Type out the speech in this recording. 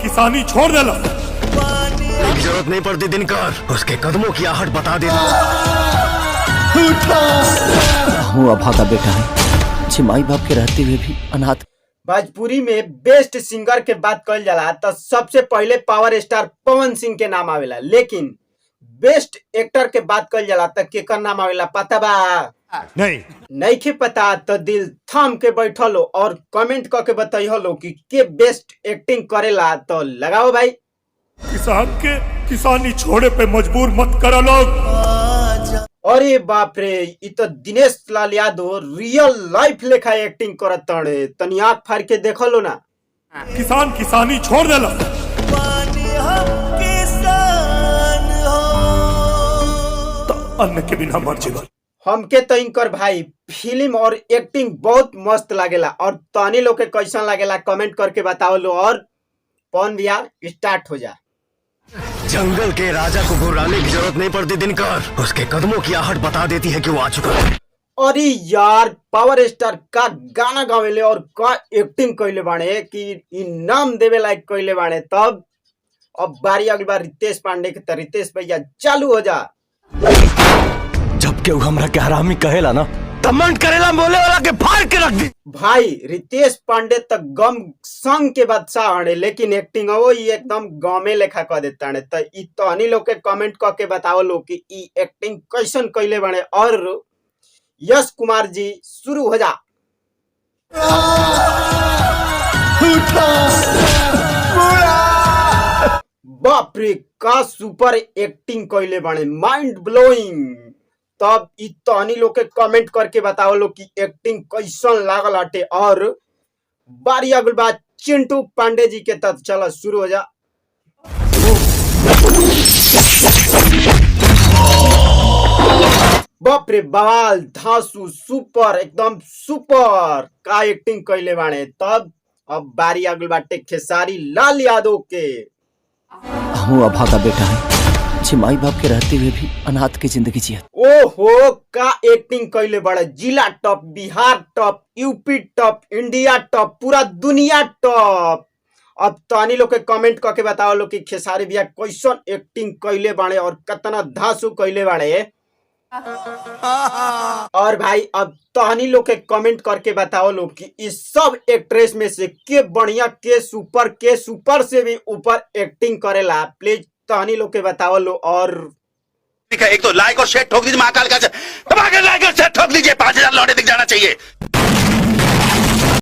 किसानी छोड़ देला। एक जरूरत नहीं पड़ती दिनकर, उसके कदमों की आहट बता देना। हूँ अभागा बेटा है, जे माई बाप के रहते हुए भी अनाथ। भोजपुरी में बेस्ट सिंगर के बात कल जाला तो सबसे पहले पावर स्टार पवन सिंह के नाम आवेला, लेकिन बेस्ट एक्टर के बात कल जाला तो केकर नाम आवेला पता बा? नहीं के पता तो दिल थाम के बैठल हो और कमेंट करके बताइए लो कि के बेस्ट एक्टिंग करेला। तो लगाओ भाई। किसान के किसानी छोड़े पे मजबूर मत करो लोग। अरे बाप रे, ये तो दिनेश लाल यादव रियल लाइफ लेखा एक्टिंग करत तड़े, तनी आँख फाड़ के देखो लो ना। किसान किसानी छोड़ देला। तो अन्न के बिना मर जीवन। हमके तो इनकर भाई फिल्म और एक्टिंग बहुत मस्त लागेला, और तनी लोग के कैसा लागेला कमेंट करके बताओ लो। और पवन भैया स्टार्ट हो जा। जंगल के राजा को घुराने की जरूरत नहीं पड़ती दिनकर, उसके कदमों की आहट बता देती है कि वो आ चुका है। अरे यार, पावर स्टार का गाना गावेले और का एक्टिंग कैले बाणे कि इनाम देवे लायक कैले बाणे। तब अब बारी अगली बार रितेश पांडे के, तो रितेश भैया चालू हो जा। जब केहू हमरा के हरामी कहेला ना, कमेंट करेला बोले वाला के फाड़ के रख दी। भाई रितेश पांडे तक गम संग के बादशाह हड़े, लेकिन एक्टिंग वो एकदम गमे लेखा कर देता है। तो ई तहनी लोग के कमेंट करके बताओ लो कि ई एक्टिंग कैसन कैले बने। और यश कुमार जी शुरू हो जा। बाप रे, का सुपर एक्टिंग कैले बने, माइंड ब्लोइंग। तब इ तहनी लोग के कमेंट करके बताओ लो कि एक्टिंग कैसन लागल हटे। और बारी अगल बात चिंटू पांडे जी के, तब चलो शुरू हो जा। बाप रे, बवाल, धांसू, सुपर, एकदम सुपर का एक्टिंग कैले बाणे। तब अब बारी अगल बाटे खेसारी लाल यादव के। हूँ अभागा बेटा है, जे माई बाप के रहते हुए भी अनाथ की जिंदगी जिया। ओहो, का एक्टिंग कैले बड़ा। जिला top, Bihar top, UP top, India top, पूरा दुनिया टॉप। अब तहनी लोग के कमेंट करके बताओ लो कि खेसारी भैया कैसन एक्टिंग कैले बाड़े और कितना धांसू कैले बाड़े। और भाई अब तहनी लोग के कमेंट करके बताओ लो कि इस सब एक्ट्रेस में से के बढ़िया, के सुपर से भी ऊपर एक्टिंग करेला। प्लीज तहनी लोग के बताओ लो। और एक तो लाइक और शेयर ठोक दीजिए, महाकाल का लाइक और शेयर ठोक दीजिए, 5000 लौटे दिख जाना चाहिए।